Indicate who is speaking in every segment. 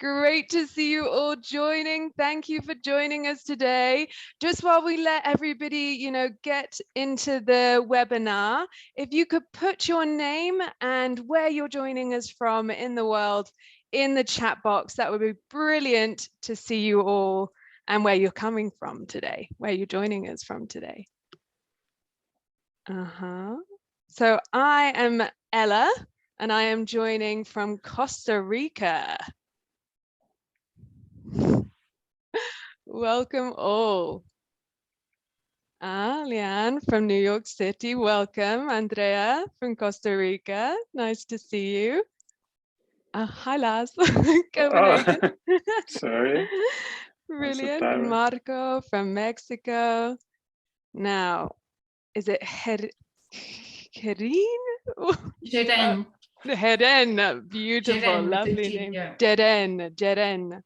Speaker 1: Great to see you all joining. Thank you for joining us today. Just while we let everybody, get into the webinar, if you could put your name and where you're joining us from in the world in the chat box, that would be brilliant to see you all and where you're coming from today, where you're joining us from today. So I am Ella, and I am joining from Costa Rica. Welcome all. Liane from New York City, welcome. Andrea from Costa Rica, nice to see you. Hi Lars, Copenhagen.
Speaker 2: Sorry.
Speaker 1: Brilliant. And Marco from Mexico. Now, is it
Speaker 3: Adrienne?
Speaker 1: Adrienne, beautiful,
Speaker 3: Adrienne,
Speaker 1: lovely name.
Speaker 3: Yeah.
Speaker 1: Adrienne,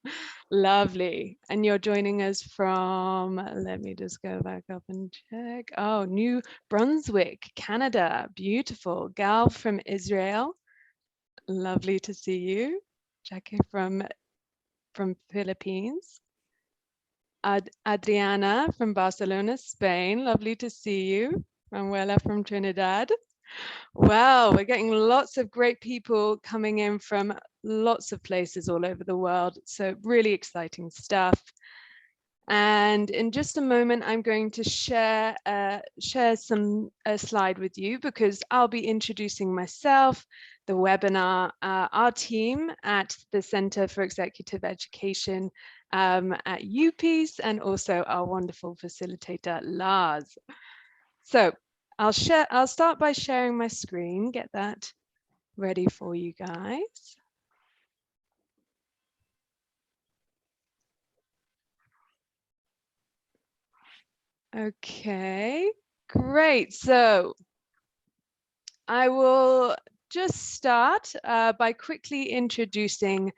Speaker 1: lovely. And you're joining us from, let me just go back up and check. Oh, New Brunswick, Canada, beautiful. Gal from Israel, lovely to see you. Jackie from Philippines. Adriana from Barcelona, Spain, lovely to see you. Manuela from Trinidad. Wow, we're getting lots of great people coming in from lots of places all over the world. So really exciting stuff. And in just a moment, I'm going to share a slide with you because I'll be introducing myself, the webinar, our team at the Center for Executive Education at UPeace, and also our wonderful facilitator, Lars. So I'll start by sharing my screen, get that ready for you guys. Okay, great. So I will just start by quickly introducing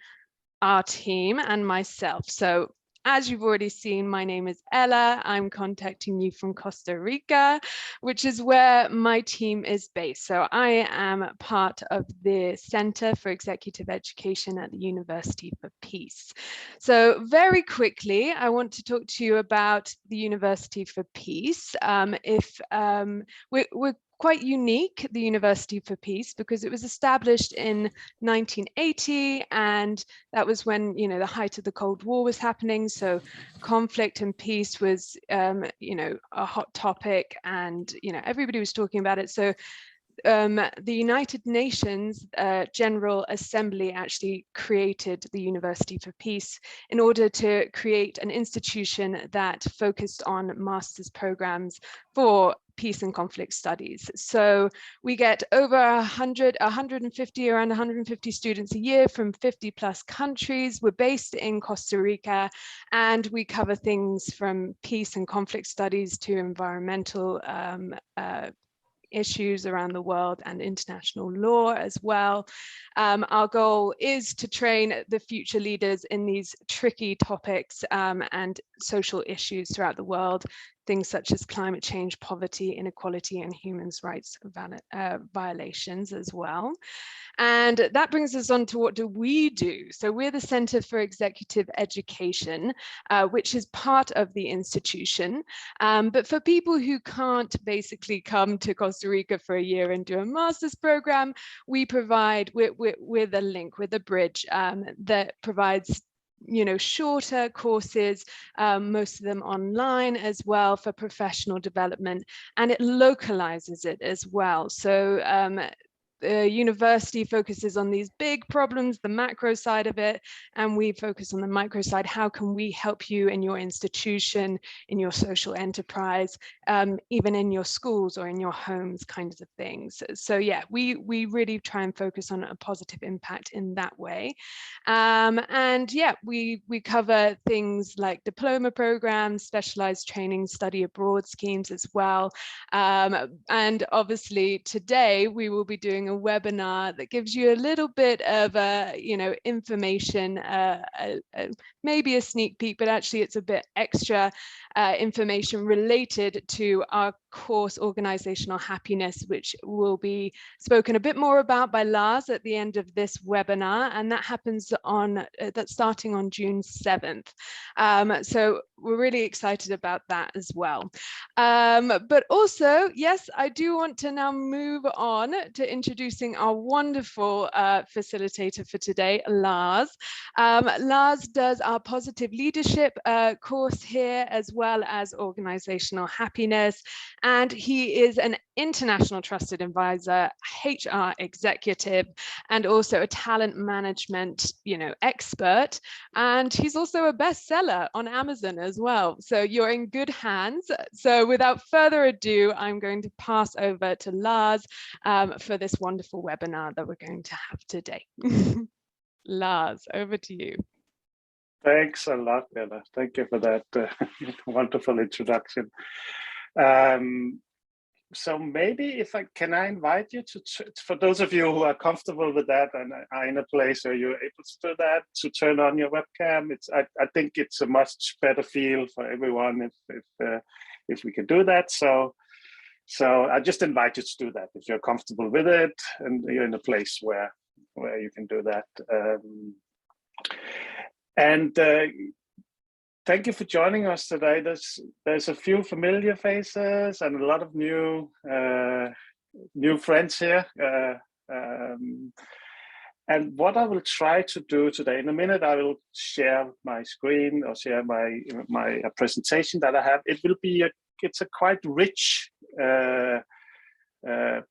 Speaker 1: our team and myself. So as you've already seen, my name is Ella. I'm contacting you from Costa Rica, which is where my team is based. So I am part of the Center for Executive Education at the University for Peace. So very quickly, I want to talk to you about the University for Peace. We're quite unique, the University for Peace, because it was established in 1980, and that was when, the height of the Cold War was happening. So conflict and peace was, a hot topic, and, everybody was talking about it. So the United Nations General Assembly actually created the University for Peace in order to create an institution that focused on master's programs for peace and conflict studies. So we get over 150, around 150 students a year from 50 plus countries. We're based in Costa Rica, and we cover things from peace and conflict studies to environmental issues around the world and international law as well. Our goal is to train the future leaders in these tricky topics and social issues throughout the world, things such as climate change, poverty, inequality, and human rights violations as well. And that brings us on to what do we do? So we're the Center for Executive Education, which is part of the institution. But for people who can't basically come to Costa Rica for a year and do a master's program, we provide, we're the link, we're the bridge that provides shorter courses, most of them online as well, for professional development, and it localizes it as well. So the university focuses on these big problems, the macro side of it, and we focus on the micro side. How can we help you in your institution, in your social enterprise, even in your schools or in your homes, kinds of things. So yeah, we really try and focus on a positive impact in that way. And yeah, we cover things like diploma programs, specialized training, study abroad schemes as well. And obviously today we will be doing doing a webinar that gives you a little bit of information, maybe a sneak peek, but actually it's a bit extra information related to our course Organizational Happiness, which will be spoken a bit more about by Lars at the end of this webinar, and that happens on that's starting on June 7th. So we're really excited about that as well. But also, yes, I do want to now move on to introducing our wonderful facilitator for today, Lars. Lars does our positive leadership course here, as well as organizational happiness. And he is an international trusted advisor, HR executive, and also a talent management, expert. And he's also a bestseller on Amazon as well. So you're in good hands. So without further ado, I'm going to pass over to Lars for this wonderful webinar that we're going to have today. Lars, over to you.
Speaker 2: Thanks a lot, Bella. Thank you for that wonderful introduction. So maybe if I invite you to, for those of you who are comfortable with that and are in a place where you're able to do that, to turn on your webcam. I think it's a much better feel for everyone if we can do that. So I just invite you to do that if you're comfortable with it and you're in a place where you can do that. Thank you for joining us today. There's a few familiar faces and a lot of new friends here. And what I will try to do today, in a minute, I will share my screen or share my presentation that I have. It's a quite rich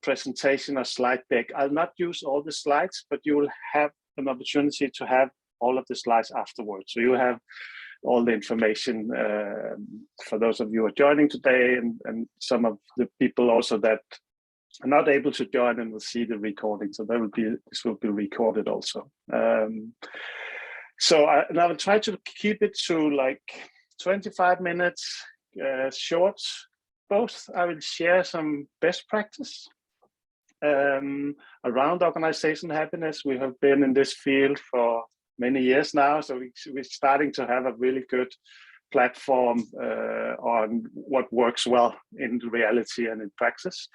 Speaker 2: presentation or slide deck. I'll not use all the slides, but you will have an opportunity to have all of the slides afterwards. So you have all the information for those of you who are joining today, and some of the people also that are not able to join and will see the recording. So this will be recorded also. And I will try to keep it to like 25 minutes short. Both I will share some best practice around organizational happiness. We have been in this field for many years now, so we're starting to have a really good platform on what works well in reality and in practice.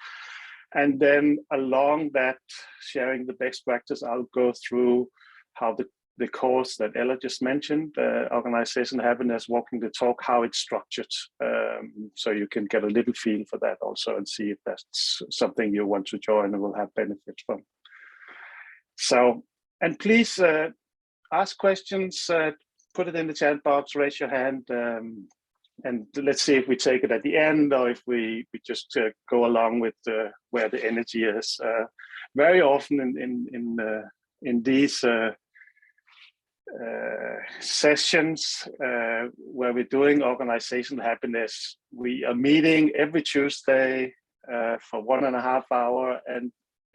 Speaker 2: And then along that, sharing the best practice, I'll go through how the course that Ella just mentioned, Organizational Happiness, Walking the Talk, how it's structured. So you can get a little feel for that also and see if that's something you want to join and will have benefits from. So, and please, ask questions, put it in the chat box, raise your hand, and let's see if we take it at the end or if we just go along with where the energy is. Very often in these sessions where we're doing organizational happiness, we are meeting every Tuesday for 1.5 hours,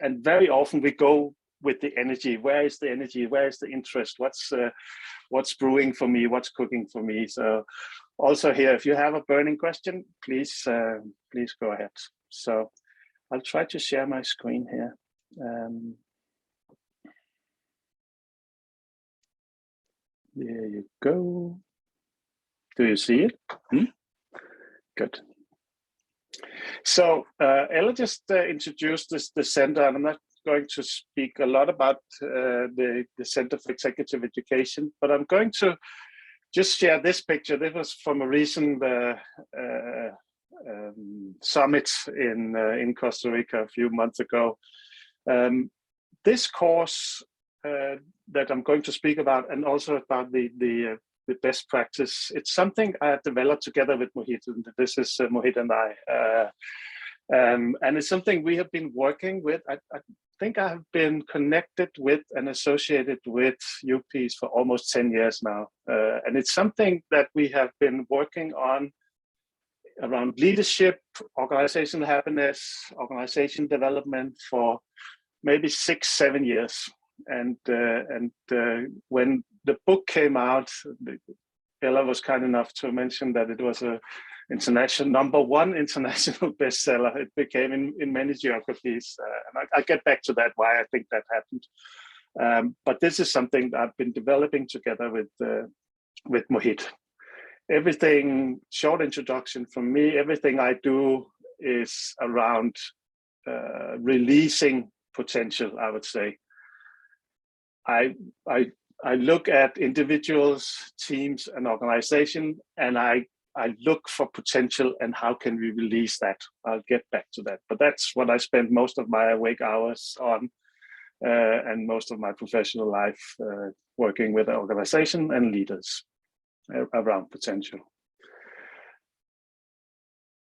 Speaker 2: and very often we go with the energy. Where is the energy? Where is the interest? What's brewing for me? What's cooking for me? So also here, if you have a burning question, please go ahead. So I'll try to share my screen here. There you go. Do you see it? Good. So Ella just introduced the center, and I'm not going to speak a lot about the Center for Executive Education, but I'm going to just share this picture. This was from a recent summit in Costa Rica a few months ago. This course that I'm going to speak about, and also about the best practice, it's something I have developed together with Mohit. This is Mohit and I. And it's something we have been working with. I think I have been connected with and associated with UPs for almost 10 years now. And it's something that we have been working on around leadership, organizational happiness, organization development for maybe 6-7 years. And when the book came out, Ella was kind enough to mention that it was a #1 international bestseller. It became in many geographies, and I'll get back to that, why I think that happened. But this is something that I've been developing together with Mohit. Everything, short introduction from me, everything I do is around releasing potential, I would say. I look at individuals, teams, and organization, and I look for potential and how can we release that. I'll get back to that. But that's what I spend most of my awake hours on, and most of my professional life working with the organization and leaders around potential.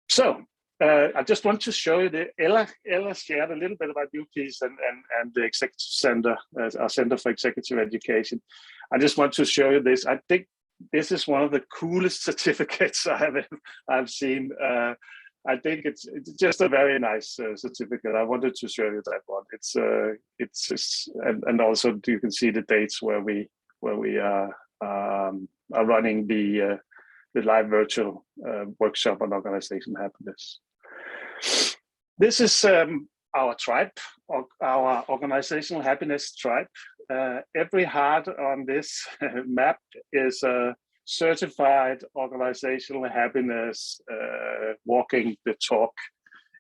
Speaker 2: So I just want to show you Ella shared a little bit about UPeace and the Executive Center, our Center for Executive Education. I just want to show you this. I think this is one of the coolest certificates I've seen. I think it's just a very nice certificate. I wanted to show you that one. It's and also you can see the dates where we are running the live virtual workshop on organization happiness. This is our tribe, our organizational happiness tribe. Every heart on this map is a certified organizational happiness walking the talk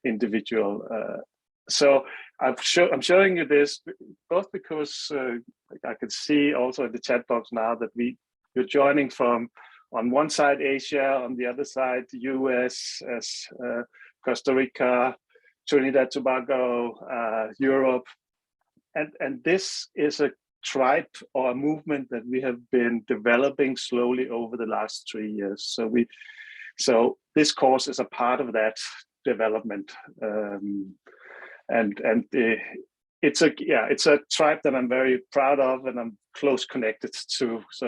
Speaker 2: individual. So I'm showing you this both because I can see also in the chat box now that you're joining from, on one side Asia, on the other side US, Costa Rica, Trinidad, Tobago, Europe, and this is a tribe or a movement that we have been developing slowly over the last 3 years. So this course is a part of that development, it's a tribe that I'm very proud of and I'm close connected to. So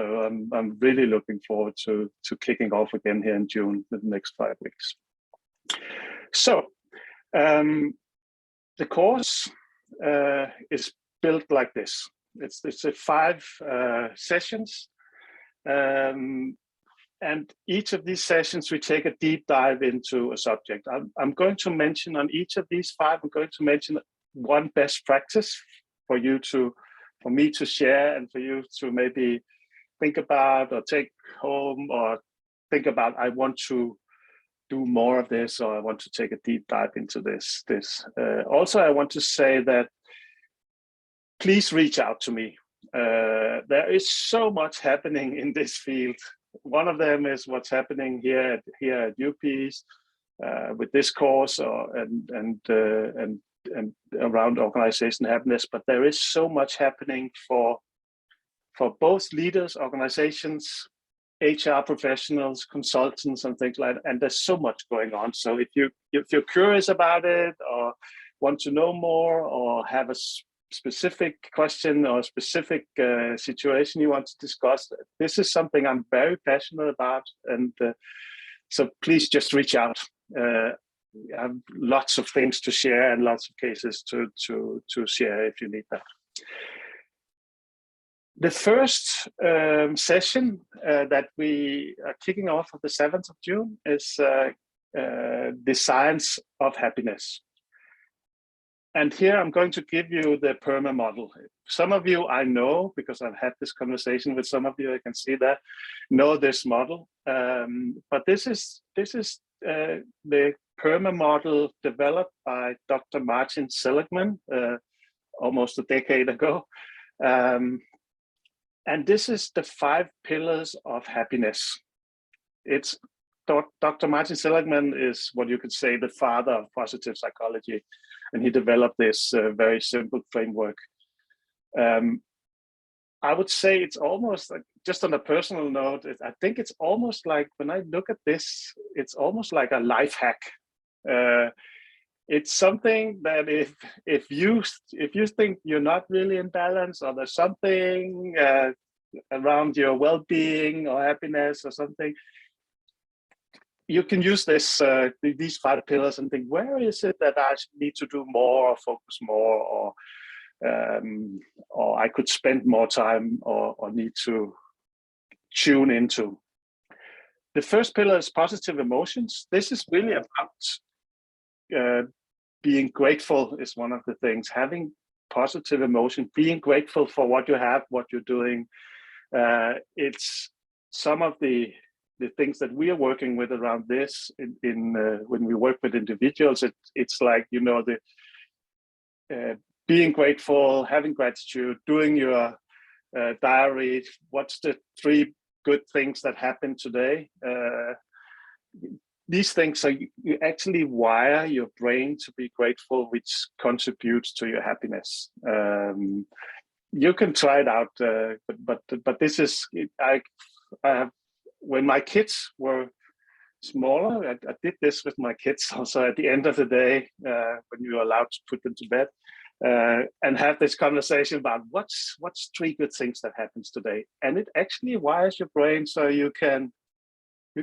Speaker 2: I'm really looking forward to kicking off again here in June, the next 5 weeks. So the course is built like this. It's a 5 sessions, and each of these sessions we take a deep dive into a subject. I'm going to mention on each of these 5. I'm going to mention one best practice for me to share and for you to maybe think about or take home or think about. I want to do more of this, or I want to take a deep dive into this. Also, I want to say that please reach out to me. There is so much happening in this field. One of them is what's happening here at UPeace with this course, and around organization happiness. But there is so much happening for both leaders, organizations, HR professionals, consultants, and things like that. And there's so much going on. So if you're curious about it, or want to know more, or have a specific question or a specific situation you want to discuss, this is something I'm very passionate about. And so please just reach out. I have lots of things to share and lots of cases to share if you need that. The first session that we are kicking off on the 7th of June is the science of happiness. And here I'm going to give you the PERMA model. Some of you I know, because I've had this conversation with some of you, I can see that, know this model. But this is the PERMA model developed by Dr. Martin Seligman almost a decade ago. And this is the 5 pillars of happiness. It's Dr. Martin Seligman is what you could say the father of positive psychology, and he developed this very simple framework. I would say it's almost like, just on a personal note, I think it's almost like, when I look at this, it's almost like a life hack. It's something that if you think you're not really in balance, or there's something around your well-being or happiness or something, you can use this these 5 pillars and think, where is it that I need to do more or focus more, or I could spend more time or need to tune into. the first pillar is positive emotions. This is really about being grateful is one of the things. Having positive emotion, being grateful for what you have, what you're doing. It's some of the things that we are working with around this in when we work with individuals. It's like, you know, the being grateful, having gratitude, doing your diary. What's the 3 good things that happened today? These things are, you actually wire your brain to be grateful, which contributes to your happiness. You can try it out, but this is I have, when my kids were smaller, I did this with my kids also at the end of the day when you were allowed to put them to bed. And have this conversation about what's 3 good things that happens today, and it actually wires your brain so you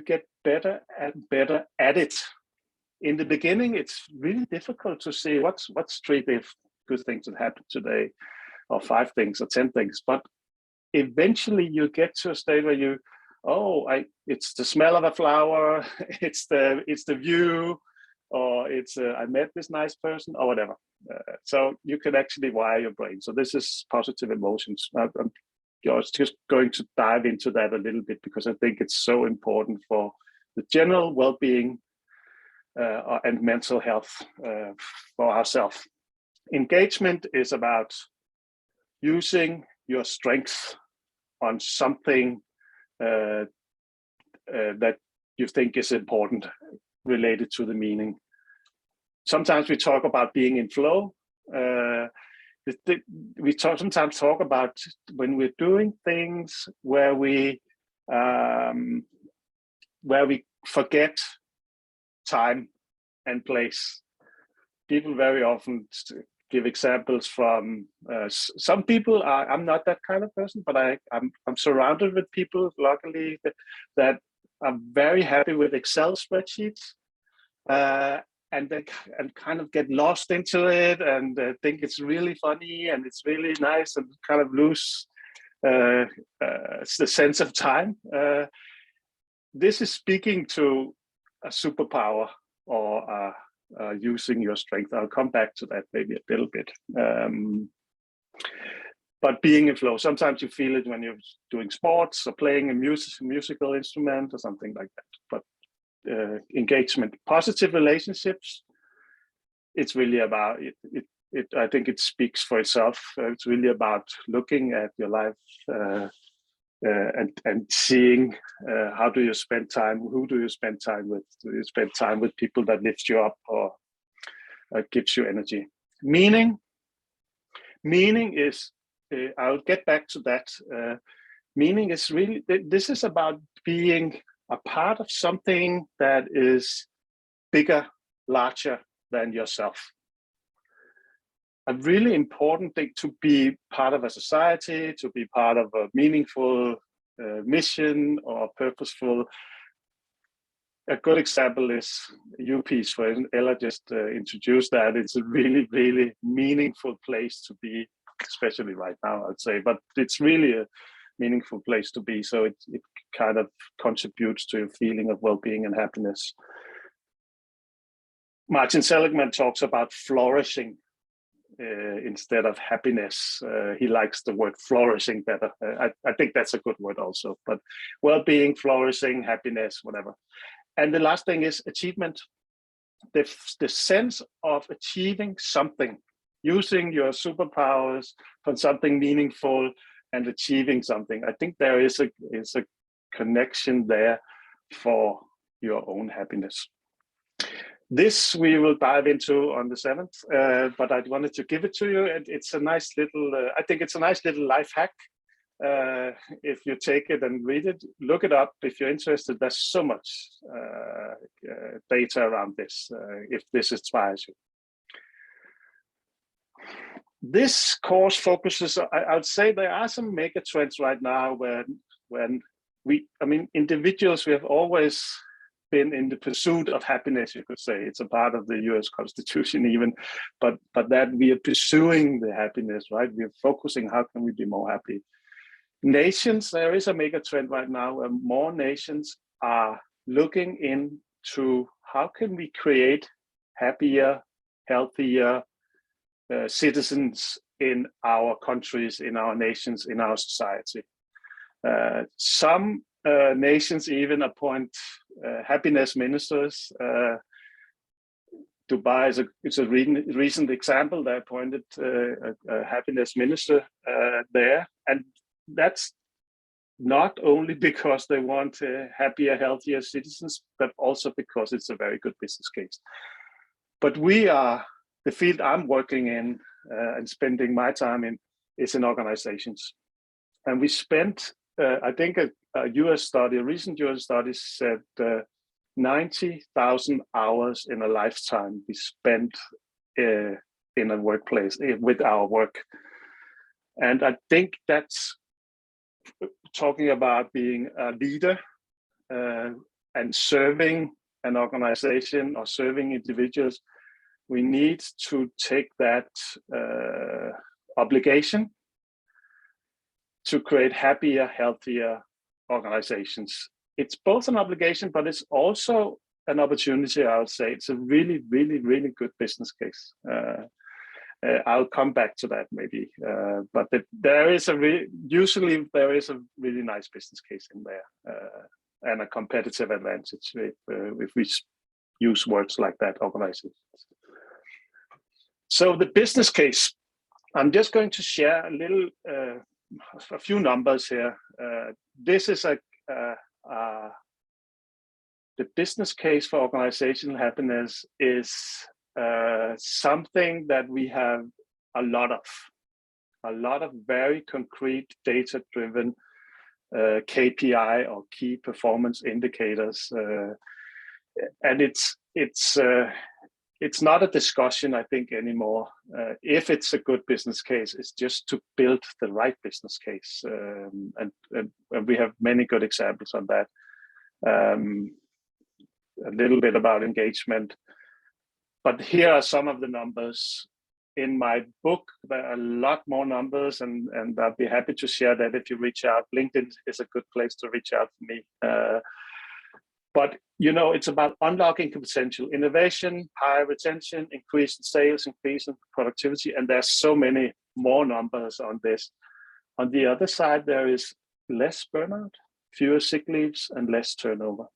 Speaker 2: get better and better at it. In the beginning, it's really difficult to see what's 3 good things that happened today, or 5 things, or 10 things. But eventually, you get to a state where it's the smell of a flower, it's the view, or it's I met this nice person, or whatever. So you can actually wire your brain. So this is positive emotions. I'm just going to dive into that a little bit because I think it's so important for the general well-being and mental health for ourselves. Engagement is about using your strength on something that you think is important related to the meaning. Sometimes we talk about being in flow. We sometimes talk about when we're doing things where we forget time and place. People very often give examples from some people. I'm not that kind of person, but I'm surrounded with people, luckily, that are very happy with Excel spreadsheets. And kind of get lost into it and think it's really funny and it's really nice and kind of lose the sense of time. This is speaking to a superpower or using your strength. I'll come back to that maybe a little bit. But being in flow, sometimes you feel it when you're doing sports or playing a musical instrument or something like that. But engagement, positive relationships, it's really about it. I think it speaks for itself. It's really about looking at your life and seeing how do you spend time, who do you spend time with? Do you spend time with people that lift you up or gives you energy? Meaning is, I'll get back to that. Meaning is really, this is about being a part of something that is bigger, larger than yourself. A really important thing to be part of a society, to be part of a meaningful mission or purposeful. A good example is U-Peace, where Ella just introduced that. It's a really, really meaningful place to be, especially right now, I'd say, but it's really a meaningful place to be. So it kind of contributes to a feeling of well-being and happiness. Martin Seligman talks about flourishing instead of happiness. He likes the word flourishing better. I think that's a good word also, but well-being, flourishing, happiness, whatever. And the last thing is achievement. The sense of achieving something, using your superpowers for something meaningful and achieving something. I think there is a connection there for your own happiness. This we will dive into on the 7th, but I wanted to give it to you. And it's a nice little, I think it's a nice little life hack. If you take it and read it, look it up if you're interested. There's so much data around this, if this inspires you. This course focuses, I'd say there are some mega trends right now when individuals, we have always been in the pursuit of happiness, you could say. It's a part of the US Constitution even, but that we are pursuing the happiness, right? We are focusing, how can we be more happy? Nations, there is a mega trend right now where more nations are looking into how can we create happier, healthier citizens in our countries, in our nations, in our society. Some nations even appoint happiness ministers. Dubai is a recent example. They appointed a happiness minister there, and that's not only because they want happier, healthier citizens, but also because it's a very good business case. But we are, the field I'm working in and spending my time in is in organizations. And we spent, I think a US study, a recent US study said 90,000 hours in a lifetime we spent in a workplace with our work. And I think that's talking about being a leader and serving an organization or serving individuals. We need to take that obligation to create happier, healthier organizations. It's both an obligation, but it's also an opportunity, I would say. It's a really, really, really good business case. I'll come back to that maybe, but there is usually there is a really nice business case in there and a competitive advantage if we use words like that, organizations. So the business case, I'm just going to share a few numbers here. This is the business case for organizational happiness is something that we have a lot of very concrete data-driven KPI or key performance indicators, and it's not a discussion, I think, anymore. If it's a good business case, it's just to build the right business case, and we have many good examples on that. A little bit about engagement. But here are some of the numbers. In my book, there are a lot more numbers, and I'll be happy to share that if you reach out. LinkedIn is a good place to reach out to me. But it's about unlocking potential, innovation, higher retention, increase in sales, increase in productivity, and there's so many more numbers on this. On the other side, there is less burnout, fewer sick leaves, and less turnover.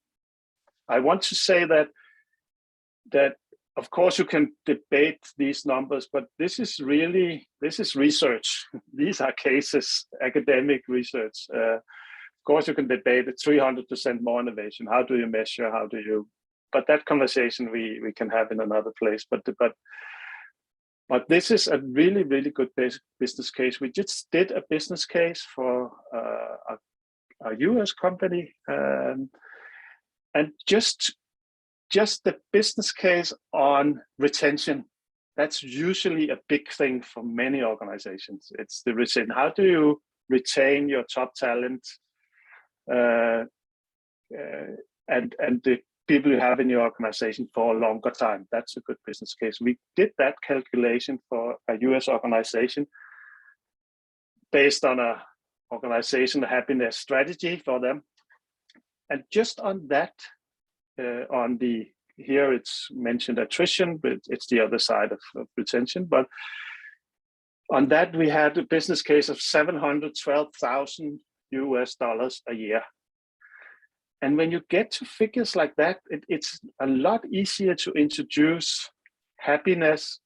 Speaker 2: I want to say that of course you can debate these numbers, but this is research. These are cases, academic research. Of course you can debate the 300% more innovation. How do you measure? But that conversation we can have in another place. But this is a really, really good business case. We just did a business case for a US company, and just the business case on retention. That's usually a big thing for many organizations. It's the retention. How do you retain your top talent and the people you have in your organization for a longer time? That's a good business case. We did that calculation for a US organization based on a organizational happiness strategy for them. And just on that, here it's mentioned attrition, but it's the other side of retention. But on that, we had a business case of $712,000 a year. And when you get to figures like that, it's a lot easier to introduce happiness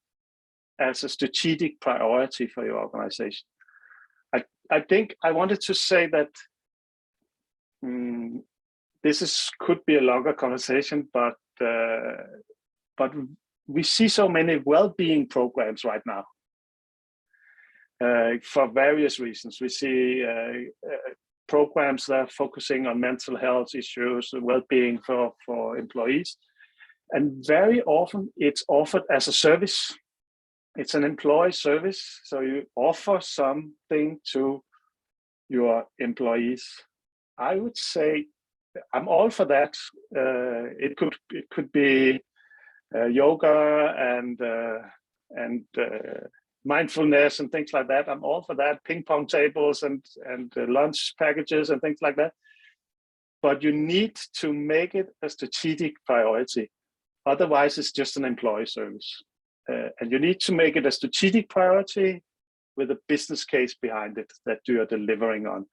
Speaker 2: as a strategic priority for your organization. I think I wanted to say that this could be a longer conversation, but we see so many well-being programs right now for various reasons. We see programs that are focusing on mental health issues, well-being for employees, and very often it's offered as a service. It's an employee service, so you offer something to your employees. I would say I'm all for that. It could be yoga and mindfulness and things like that. I'm all for that. Ping pong tables and lunch packages and things like that. but you need to make it a strategic priority. Otherwise, it's just an employee service. And you need to make it a strategic priority with a business case behind it that you are delivering on,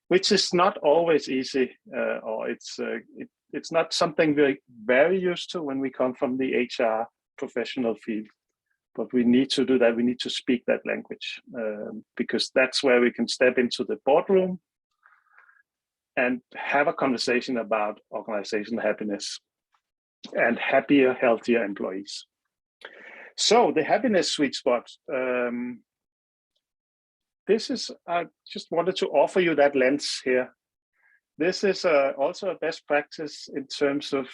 Speaker 2: which is not always easy, or it's not something we're very used to when we come from the HR professional field. But we need to do that. We need to speak that language, because that's where we can step into the boardroom and have a conversation about organizational happiness and happier, healthier employees. So the happiness sweet spot. This is, I just wanted to offer you that lens here. This is also a best practice in terms of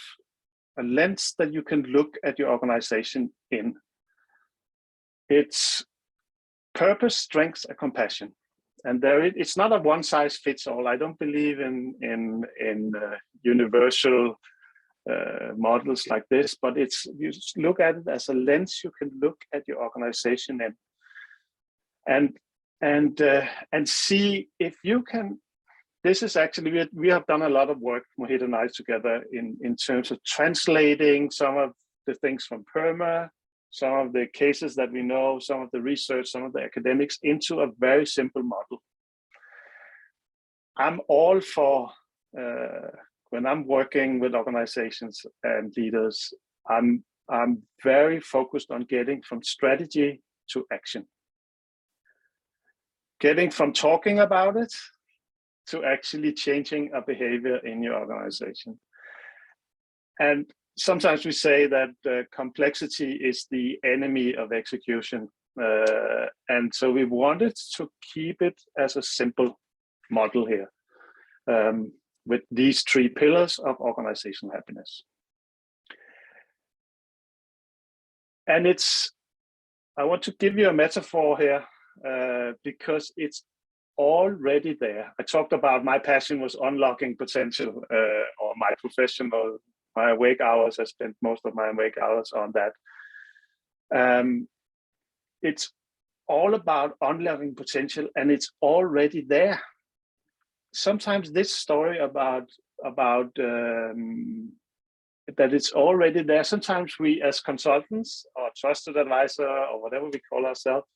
Speaker 2: a lens that you can look at your organization in. It's purpose, strengths, and compassion. And it's not a one size fits all. I don't believe in universal models like this, but you look at it as a lens you can look at your organization in, and see if you can. This is actually, we have done a lot of work, Mohit and I together, in terms of translating some of the things from PERMA, some of the cases that we know, some of the research, some of the academics, into a very simple model. I'm all for, when I'm working with organizations and leaders, I'm very focused on getting from strategy to action. Getting from talking about it to actually changing a behavior in your organization. And sometimes we say that complexity is the enemy of execution. And so we wanted to keep it as a simple model here, with these three pillars of organizational happiness. And I want to give you a metaphor here, because it's already there. I talked about my passion was unlocking potential, or my awake hours. I spent most of my awake hours on that. It's all about unlocking potential, and it's already there. Sometimes this story about that it's already there. Sometimes we, as consultants or trusted advisor or whatever we call ourselves,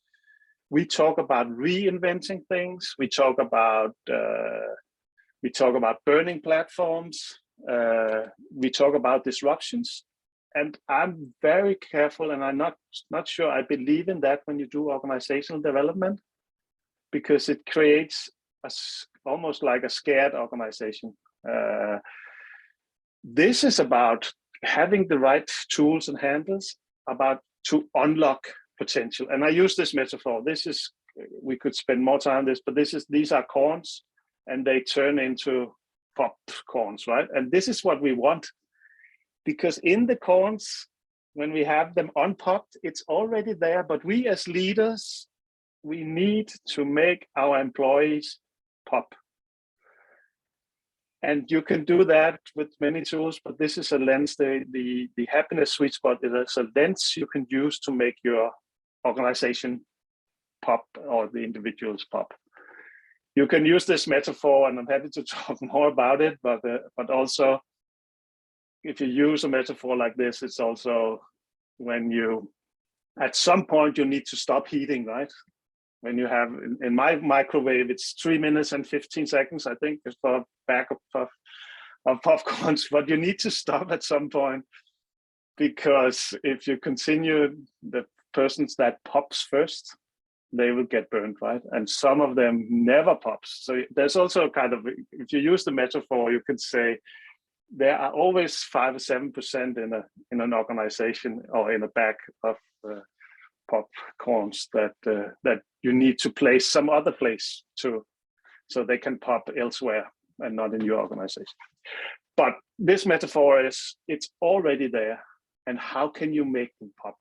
Speaker 2: we talk about reinventing things. We talk about burning platforms. We talk about disruptions, and I'm very careful, and I'm not sure I believe in that when you do organizational development, because it creates almost like a scared organization. This is about having the right tools and handles to unlock potential. And I use this metaphor. We could spend more time on this, but these are corns, and they turn into popcorns, right? And this is what we want, because in the corns, when we have them unpopped, it's already there. But we as leaders, we need to make our employees pop. And you can do that with many tools, but this is a lens, the happiness sweet spot is a lens you can use to make your organization pop, or the individuals pop. You can use this metaphor, and I'm happy to talk more about it, but also, if you use a metaphor like this, it's also when at some point you need to stop heating, right? When you have, in my microwave, it's 3 minutes and 15 seconds, I think, for a bag of popcorns, but you need to stop at some point, because if you continue, the persons that pops first, they will get burned, right? And some of them never pops. So there's also kind of, if you use the metaphor, you can say there are always 5 or 7% in an organization or in a bag of popcorns that you need to place some other place so they can pop elsewhere and not in your organization. But this metaphor is, it's already there, and how can you make them pop?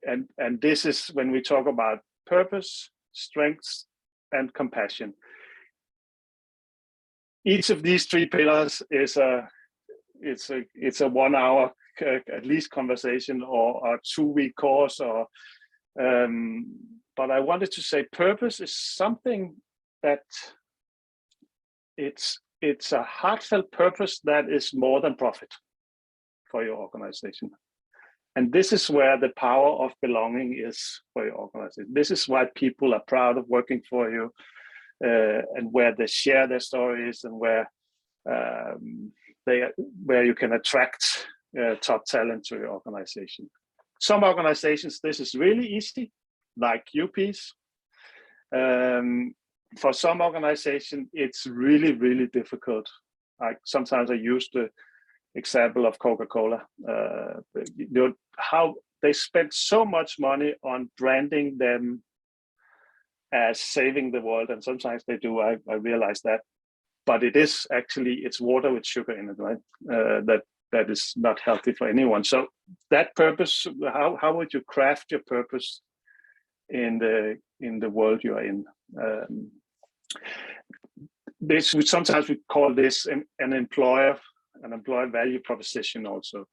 Speaker 2: And this is when we talk about purpose, strengths, and compassion. Each of these three pillars is a 1 hour at least conversation, or a 2-week course, or but I wanted to say purpose is something that it's a heartfelt purpose that is more than profit for your organization. And this is where the power of belonging is for your organization. This is why people are proud of working for you, and where they share their stories, and where you can attract top talent to your organization. Some organizations, this is really easy, like UPs. For some organizations, it's really, really difficult. Sometimes I use the example of Coca-Cola. How they spend so much money on branding them as saving the world, and sometimes they do. I realize that, but it is actually, it's water with sugar in it, right? That is not healthy for anyone. So that purpose, how would you craft your purpose in the world you are in? Sometimes we call this an employer value proposition also.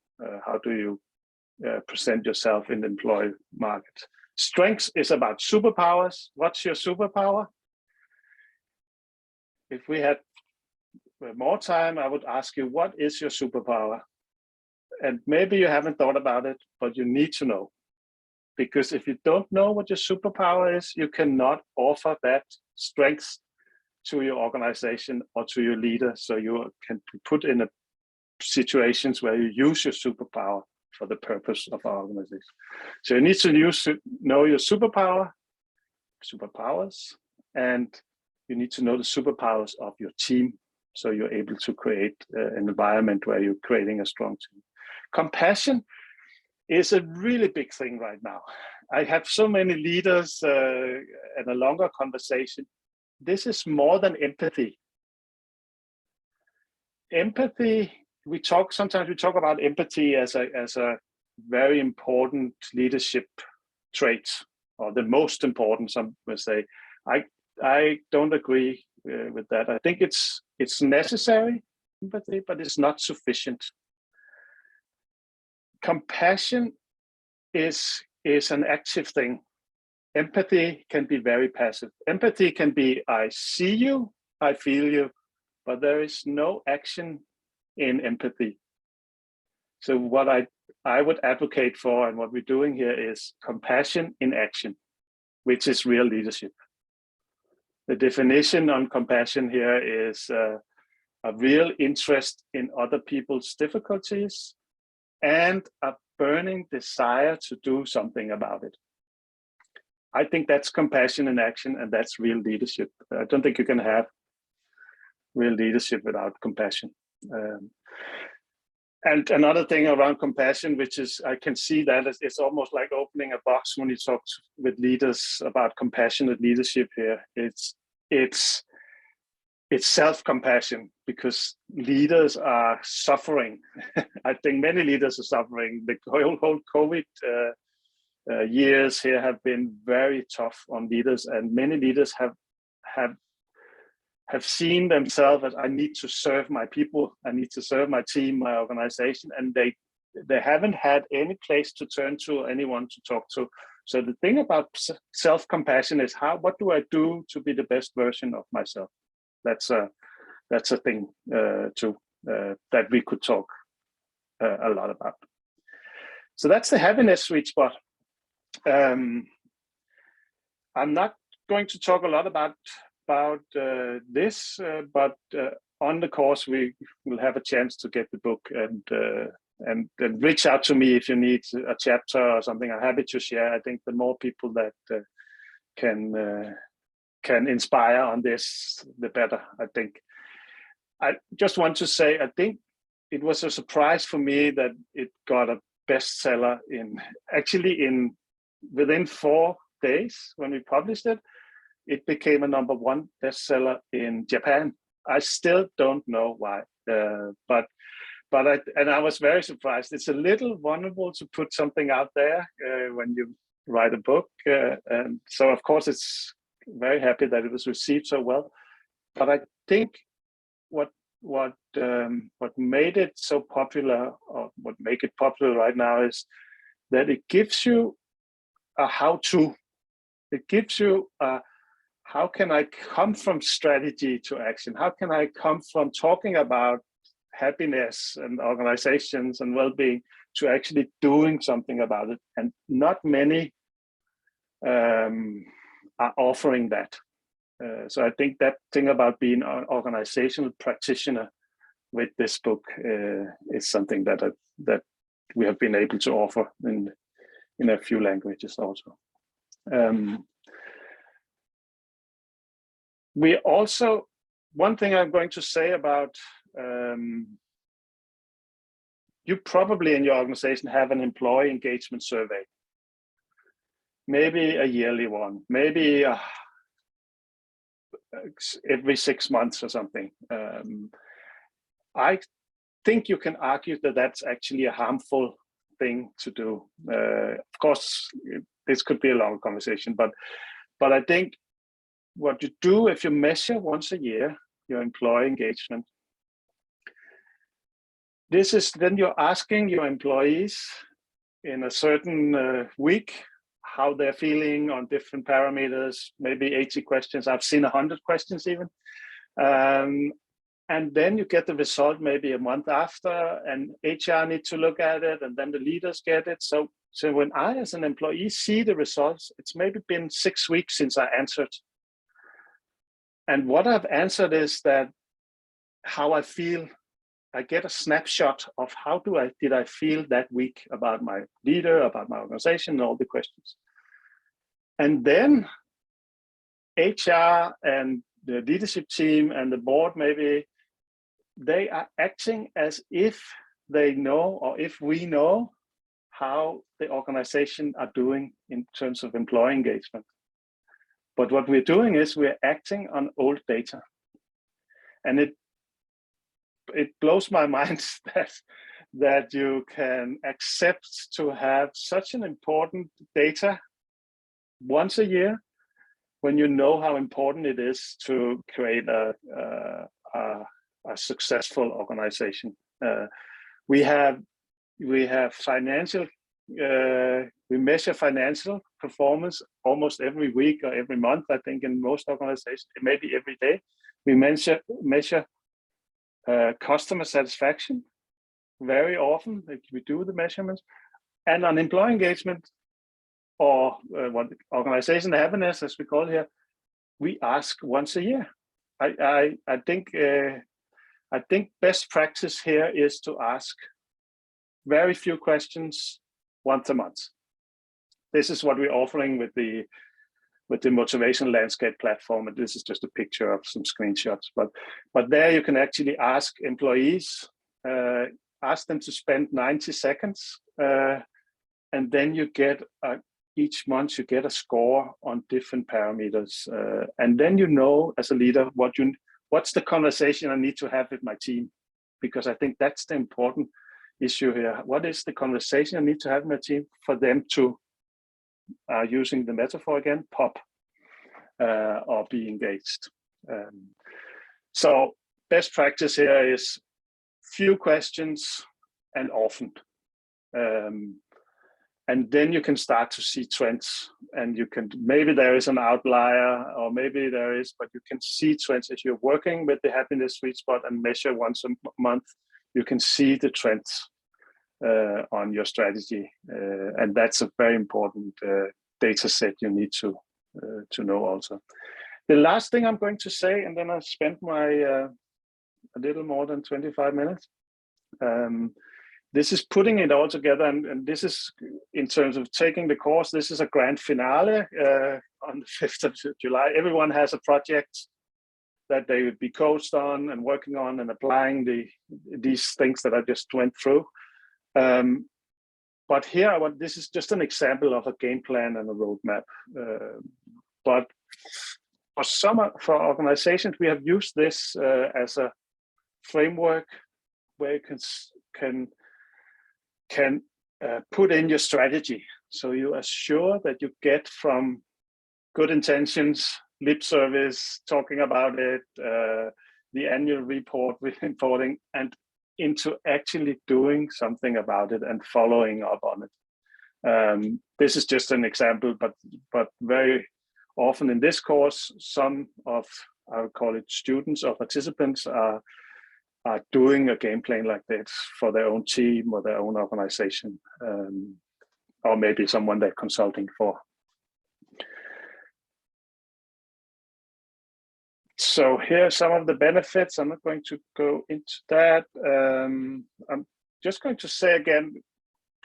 Speaker 2: How do you present yourself in the employee market? Strengths is about superpowers. What's your superpower? If we had more time, I would ask you, what is your superpower? And maybe you haven't thought about it, but you need to know. Because if you don't know what your superpower is, you cannot offer that strength to your organization or to your leader. So you can be put in situations where you use your superpower for the purpose of our organization. So you need to know your superpowers, and you need to know the superpowers of your team. So you're able to create an environment where you're creating a strong team. Compassion is a really big thing right now. I have so many leaders and a longer conversation. This is more than empathy. Empathy, sometimes we talk about empathy as a very important leadership trait, or the most important, some will say. I don't agree with that. I think it's necessary, empathy, but it's not sufficient. Compassion is an active thing. Empathy can be very passive. Empathy can be, I see you, I feel you, but there is no action in empathy. So what I would advocate for, and what we're doing here, is compassion in action, which is real leadership. The definition on compassion here is a real interest in other people's difficulties and a burning desire to do something about it. I think that's compassion in action, and that's real leadership. I don't think you can have real leadership without compassion. And another thing around compassion, which is, I can see that it's almost like opening a box when you talk with leaders about compassionate leadership here. It's self-compassion, because leaders are suffering. I think many leaders are suffering. The whole COVID years here have been very tough on leaders, and many leaders have seen themselves as, I need to serve my people, I need to serve my team, my organization, and they haven't had any place to turn to, anyone to talk to. So the thing about self-compassion is, what do I do to be the best version of myself? That's a thing that we could talk a lot about. So that's the heaviness sweet spot. I'm not going to talk a lot about this, but on the course we will have a chance to get the book, and reach out to me if you need a chapter or something. I'm happy to share. I think the more people that can inspire on this, the better. I think. I just want to say, I think it was a surprise for me that it got a bestseller within 4 days when we published it. It became a #1 bestseller in Japan. I still don't know why, but I was very surprised. It's a little vulnerable to put something out there when you write a book, and so of course it's very happy that it was received so well. But I think what made it so popular, or what make it popular right now, is that it gives you a how-to. It gives you how can I come from strategy to action? How can I come from talking about happiness and organizations and well-being to actually doing something about it? And not many are offering that. So I think that thing about being an organizational practitioner with this book is something that we have been able to offer in a few languages also. We also, one thing I'm going to say about, you probably in your organization have an employee engagement survey, maybe a yearly one, maybe every 6 months or something. I think you can argue that that's actually a harmful thing to do. Of course, this could be a long conversation, but I think what you do if you measure once a year your employee engagement, this is then you're asking your employees in a certain week how they're feeling on different parameters, maybe 80 questions. I've seen 100 questions even. And then you get the result maybe a month after, and HR need to look at it, and then the leaders get it. So when I, as an employee, see the results, it's maybe been 6 weeks since I answered. And what I've answered is that how I feel. I get a snapshot of how did I feel that week about my leader, about my organization, and all the questions. And then HR and the leadership team and the board, maybe, they are acting as if they know, or if we know, how the organization are doing in terms of employee engagement. But what we're doing is we're acting on old data. And it blows my mind that you can accept to have such an important data once a year when you know how important it is to create a successful organization. We financial, we measure financial performance almost every week or every month. I think in most organizations, maybe every day. We measure customer satisfaction very often. We do the measurements, and on employee engagement, or what organization heaviness, as we call it here, we ask once a year. I think best practice here is to ask very few questions once a month. This is what we're offering with the motivation landscape platform, and this is just a picture of some screenshots. But there you can actually ask employees, ask them to spend 90 seconds, and then you get each month you get a score on different parameters, and then you know as a leader what's the conversation I need to have with my team, because I think that's the important issue here. What is the conversation I need to have with my team for them to, using the metaphor again, pop or be engaged. So best practice here is few questions and often. And then you can start to see trends, and you can, maybe there is an outlier, or maybe there is, but you can see trends. If you're working with the happiness sweet spot and measure once a month, you can see the trends on your strategy, and that's a very important data set you need to know also. The last thing I'm going to say, and then I spent my a little more than 25 minutes. This is putting it all together, and this is in terms of taking the course. This is a grand finale on the 5th of July. Everyone has a project that they would be coached on and working on and applying these things that I just went through. But here, this is just an example of a game plan and a roadmap. But for organizations, we have used this as a framework where you can put in your strategy. So you assure that you get from good intentions, lip service, talking about it, the annual reporting, and into actually doing something about it and following up on it. This is just an example, but very often in this course, some of, I would call it students or participants are doing a game plan like this for their own team or their own organization, or maybe someone they're consulting for. So here are some of the benefits. I'm not going to go into that. I'm just going to say again,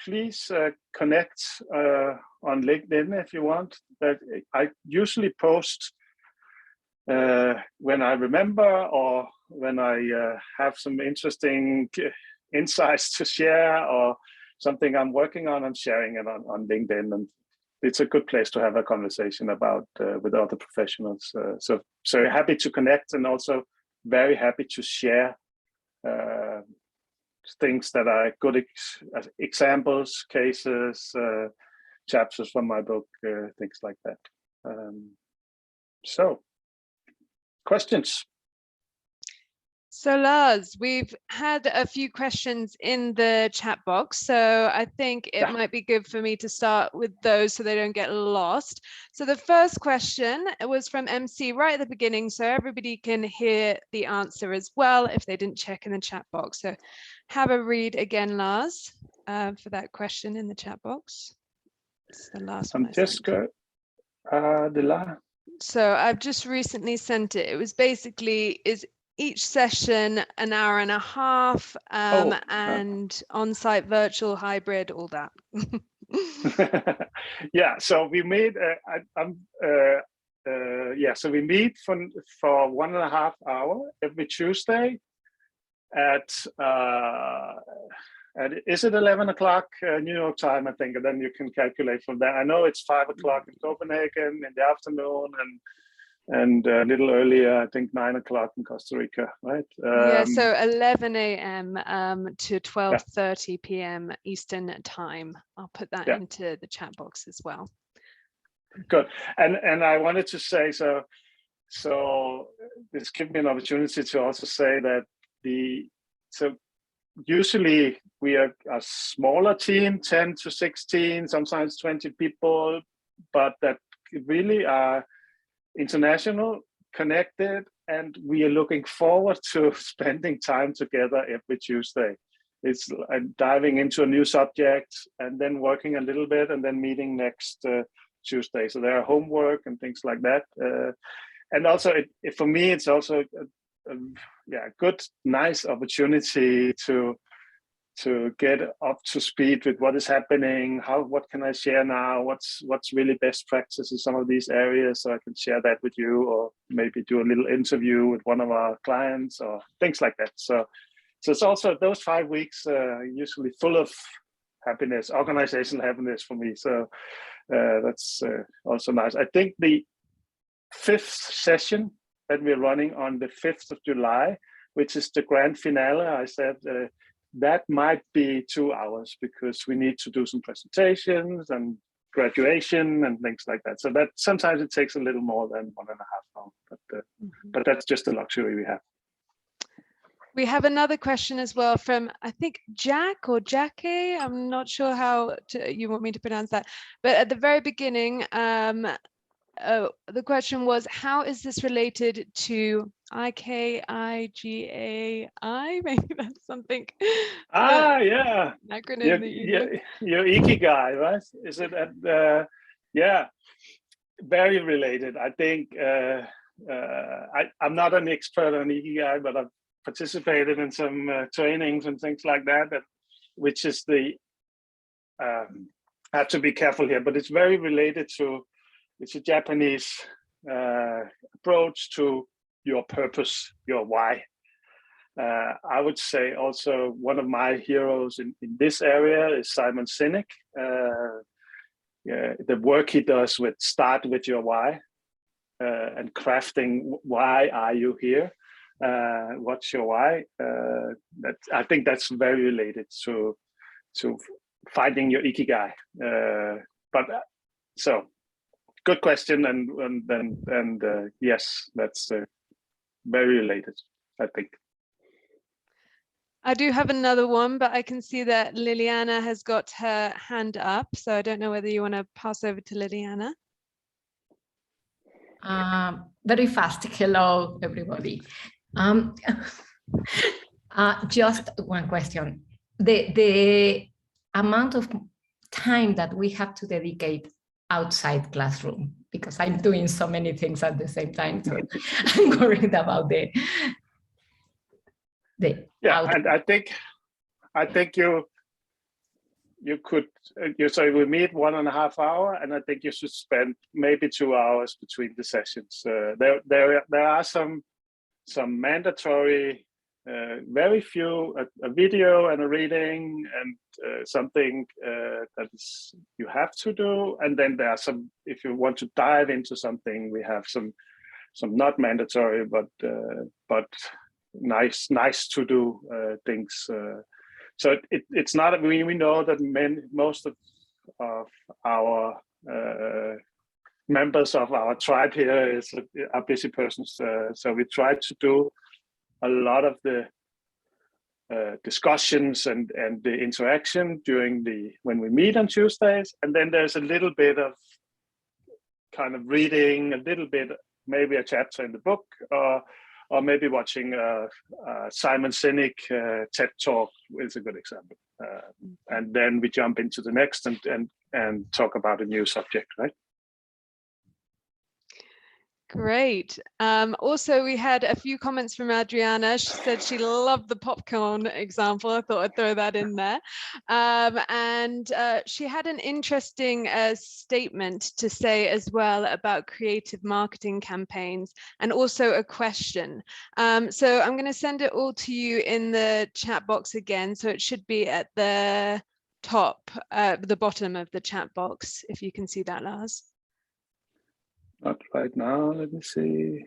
Speaker 2: please connect on LinkedIn if you want. That I usually post when I remember or when I have some interesting insights to share or something I'm working on, I'm sharing it on LinkedIn, and it's a good place to have a conversation about with other professionals. So happy to connect, and also very happy to share things that are good examples, cases, chapters from my book, things like that. So, questions?
Speaker 1: So Lars, we've had a few questions in the chat box, so I think it might be good for me to start with those so they don't get lost. So the first question was from MC right at the beginning, so everybody can hear the answer as well if they didn't check in the chat box. So have a read again, Lars, for that question in the chat box. It's the last one.
Speaker 2: I'm just good.
Speaker 1: So I've just recently sent it. It was basically, is each session an hour and a half, and on-site, virtual, hybrid, all that.
Speaker 2: Yeah, so we made so we meet for 1.5 hours every Tuesday at is it 11 o'clock New York time, I think, and then you can calculate from there. I know it's 5 o'clock in Copenhagen in the afternoon, and a little earlier, I think 9 o'clock in Costa Rica, right?
Speaker 1: Yeah, so 11 a.m. To 12:30 p.m. Eastern time. I'll put that into the chat box as well.
Speaker 2: Good, and I wanted to say, so this gives me an opportunity to also say that usually we are a smaller team, 10 to 16, sometimes 20 people, but that really are international, connected, and we are looking forward to spending time together every Tuesday. It's diving into a new subject and then working a little bit and then meeting next Tuesday. So there are homework and things like that. And also, for me, it's also a good, nice opportunity to get up to speed with what is happening, what can I share now, what's really best practice in some of these areas, so I can share that with you, or maybe do a little interview with one of our clients or things like that. So it's also those 5 weeks usually full of happiness, organizational happiness for me. So that's also nice. I think the 5th session that we're running on the 5th of July, which is the grand finale, I said, that might be 2 hours because we need to do some presentations and graduation and things like that. So that sometimes it takes a little more than 1.5 hours, but that's just the luxury we have.
Speaker 1: We have another question as well from, I think, Jack or Jackie. I'm not sure how you want me to pronounce that, but at the very beginning, the question was, how is this related to Ikigai? Maybe that's something.
Speaker 2: Yeah.
Speaker 1: Acronym.
Speaker 2: Your Ikigai, right? Is it yeah, very related. I think I'm not an expert on Ikigai, but I've participated in some trainings and things like that, which is I have to be careful here, but it's very related to, it's a Japanese approach to your purpose, your why. I would say also one of my heroes in this area is Simon Sinek. The work he does with start with your why and crafting why are you here? What's your why? I think that's very related to finding your Ikigai. So good question, and yes, that's very related, I think.
Speaker 1: I do have another one, but I can see that Liliana has got her hand up, so I don't know whether you want to pass over to Liliana.
Speaker 3: Very fast. Hello, everybody. Just one question. The amount of time that we have to dedicate outside classroom, because I'm doing so many things at the same time, so I'm worried about the
Speaker 2: and I think you could so we meet 1.5 hours, and I think you should spend maybe 2 hours between the sessions. There are some mandatory, very few, a video and a reading and something that is you have to do, and then there are some, if you want to dive into something, we have some not mandatory but nice to do things. So it's not, we know that most of our members of our tribe here are busy persons. So we try to do a lot of the discussions and the interaction when we meet on Tuesdays, and then there's a little bit of kind of reading, a little bit, maybe a chapter in the book, or maybe watching Simon Sinek TED Talk is a good example. And then we jump into the next and talk about a new subject, right?
Speaker 1: Great. Also, we had a few comments from Adriana. She said she loved the popcorn example. I thought I'd throw that in there. And she had an interesting statement to say as well about creative marketing campaigns, and also a question. So I'm going to send it all to you in the chat box again. So it should be at the top, the bottom of the chat box, if you can see that, Lars.
Speaker 2: Not right now. Let me see.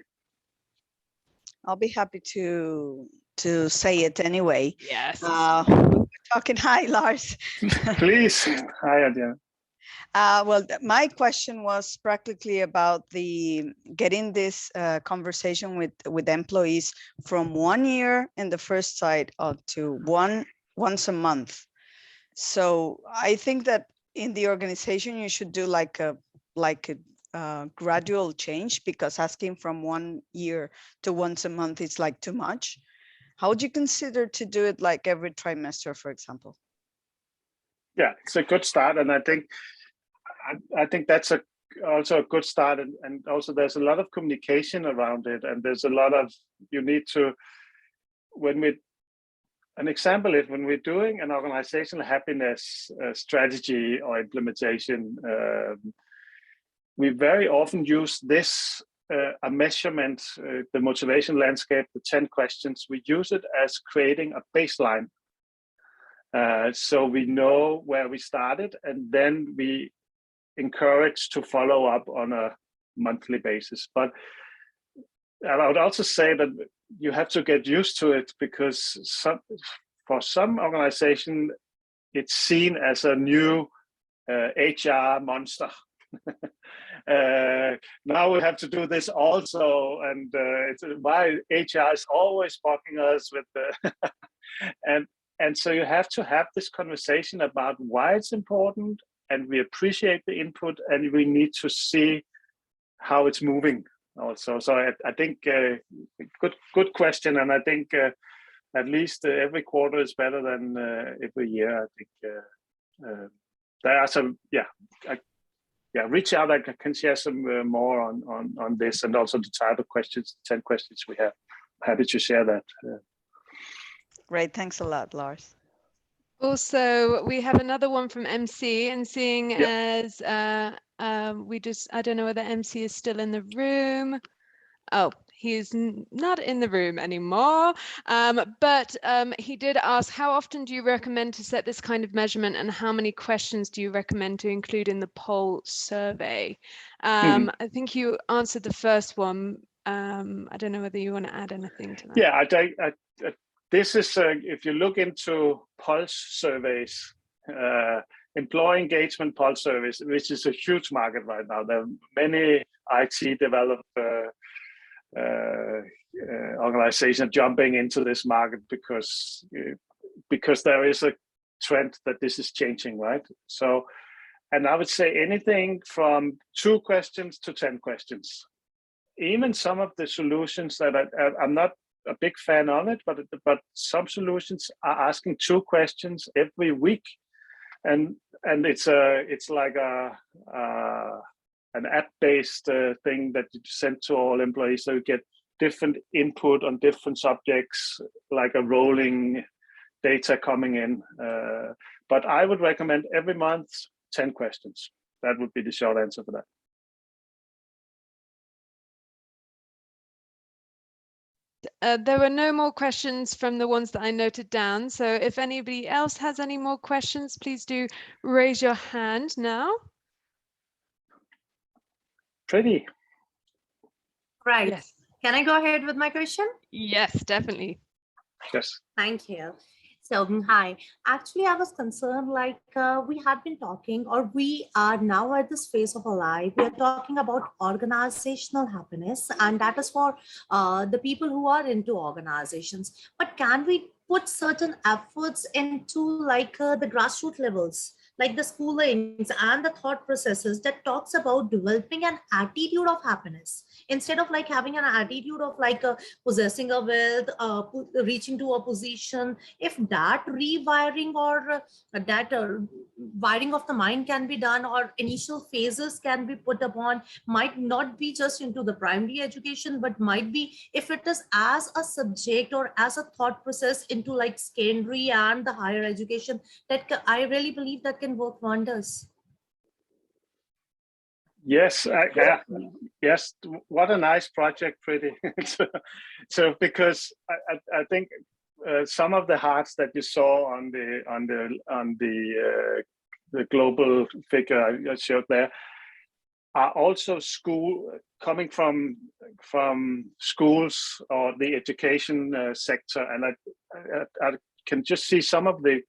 Speaker 4: I'll be happy to say it anyway.
Speaker 1: Yes.
Speaker 4: We're talking. Hi, Lars.
Speaker 2: Please. Hi, Adrienne.
Speaker 4: Well, my question was practically about getting this conversation with employees from 1 year in the first side to once a month. So I think that in the organization you should do like a gradual change, because asking from 1 year to once a month is like too much. How would you consider to do it like every trimester, for example?
Speaker 2: Yeah, it's a good start, and I think that's also a good start, and also there's a lot of communication around it, and there's a lot of, you need to, an example is when we're doing an organizational happiness strategy or implementation, we very often use this, a measurement, the motivation landscape, the 10 questions, we use it as creating a baseline. So we know where we started, and then we encourage to follow up on a monthly basis. But I would also say that you have to get used to it, because for some organization, it's seen as a new HR monster. Now we have to do this also, and it's why HR is always bugging us with the and so you have to have this conversation about why it's important, and we appreciate the input, and we need to see how it's moving also. So I think good question, and I think at least every quarter is better than every year. I think there are some, reach out. I can share some more on this, and also the type of questions, 10 questions we have. I'm happy to share that.
Speaker 4: Great, thanks a lot, Lars.
Speaker 1: Also, we have another one from MC, and seeing as I don't know whether MC is still in the room. Oh, he's not in the room anymore, but he did ask, how often do you recommend to set this kind of measurement, and how many questions do you recommend to include in the poll survey? I think you answered the first one. I don't know whether you want to add anything to that.
Speaker 2: Yeah, this is, if you look into pulse surveys, employee engagement pulse surveys, which is a huge market right now. There are many IT developed organizations jumping into this market because there is a trend that this is changing, right? So, and I would say anything from 2 questions to 10 questions. even some of the solutions that I'm not a big fan of it, but some solutions are asking 2 questions every week, and it's like an app-based thing that you send to all employees, so you get different input on different subjects, like a rolling data coming in. But I would recommend every month 10 questions. That would be the short answer for that.
Speaker 1: There were no more questions from the ones that I noted down. So if anybody else has any more questions, please do raise your hand now.
Speaker 2: Pretty.
Speaker 5: Right.
Speaker 1: Yes.
Speaker 5: Can I go ahead with my question?
Speaker 1: Yes, definitely.
Speaker 2: Yes.
Speaker 5: Thank you. So, hi. Actually, I was concerned, like we had been talking, or we are now at this phase of our life, we are talking about organizational happiness, and that is for the people who are into organizations. But can we put certain efforts into like the grassroots levels, like the schoolings and the thought processes that talks about developing an attitude of happiness, instead of like having an attitude of like possessing a wealth, reaching to a position? If that rewiring or that wiring of the mind can be done, or initial phases can be put upon, might not be just into the primary education, but might be, if it is as a subject or as a thought process into like secondary and the higher education, that I really believe that can work wonders.
Speaker 2: Yes, yes. What a nice project, Pretty. So because I think some of the hearts that you saw on the global figure I showed there are also coming from schools or the education sector, and I can just see some of the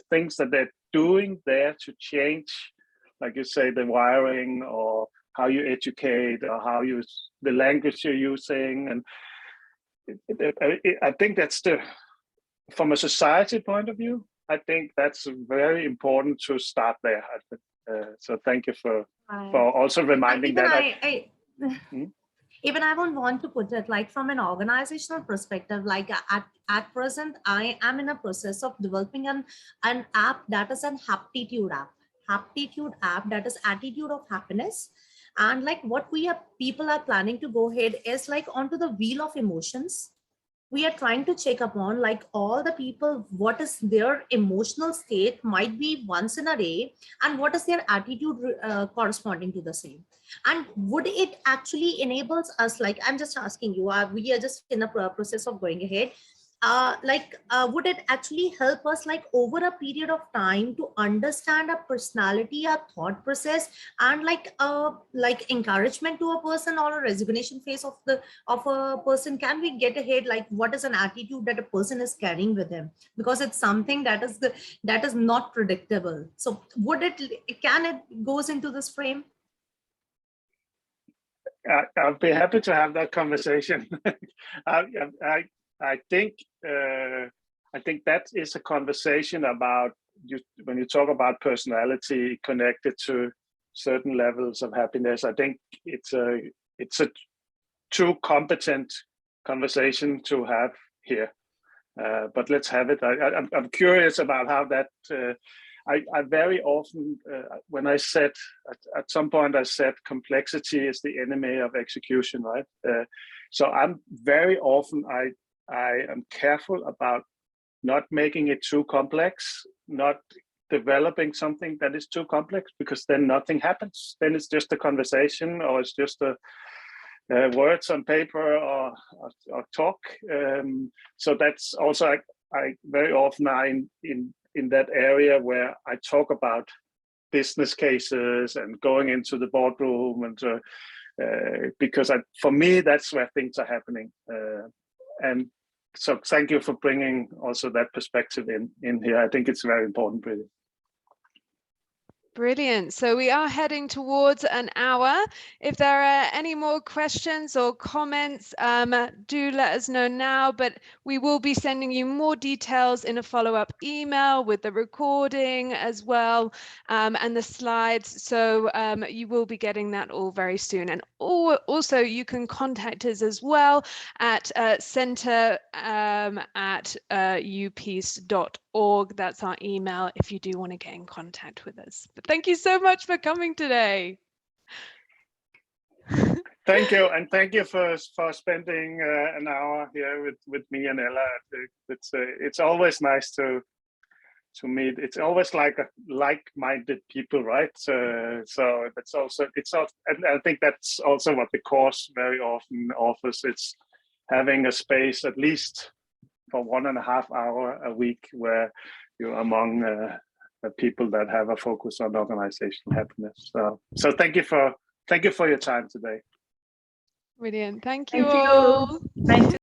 Speaker 2: things that they're doing there to change, like you say, the wiring, or how you educate, or how the language you're using. And I think that's from a society point of view, I think that's very important to start there. So thank you for also reminding that.
Speaker 5: Even I would want to put it like from an organizational perspective, like at present, I am in a process of developing an app that is an aptitude app that is attitude of happiness. And like what people are planning to go ahead is like onto the wheel of emotions. We are trying to check upon like all the people, what is their emotional state might be once in a day, and what is their attitude corresponding to the same. And would it actually enables us, like I'm just asking you, we are just in a process of going ahead, would it actually help us like over a period of time to understand a personality, a thought process, and like encouragement to a person, or a resignation phase of a person? Can we get ahead like what is an attitude that a person is carrying with him, because it's something that is not predictable? So can it goes into this frame?
Speaker 2: I'll be happy to have that conversation. I think that is a conversation about when you talk about personality connected to certain levels of happiness. I think it's a too competent conversation to have here, but let's have it. I'm curious about how that. I very often, when I said, at some point I said complexity is the enemy of execution, right? So I'm very often, I am careful about not making it too complex, not developing something that is too complex, because then nothing happens. Then it's just a conversation, or it's just words on paper or talk. So that's also, I very often are in that area where I talk about business cases and going into the boardroom, and because for me, that's where things are happening. And so thank you for bringing also that perspective in here. I think it's very important, really.
Speaker 1: Brilliant. So we are heading towards an hour. If there are any more questions or comments, do let us know now, but we will be sending you more details in a follow-up email with the recording as well, and the slides. So you will be getting that all very soon. And also you can contact us as well at center@upeace.org. That's our email if you do want to get in contact with us. But thank you so much for coming today.
Speaker 2: Thank you, and thank you for spending an hour here with me and Ella. It's always nice to meet. It's always like-minded people, right? So that's also and I think that's also what the course very often offers. It's having a space at least for 1.5 hours a week where you're among the people that have a focus on organizational happiness. So thank you for your time today.
Speaker 1: Brilliant. Thank you all.
Speaker 3: Thank you.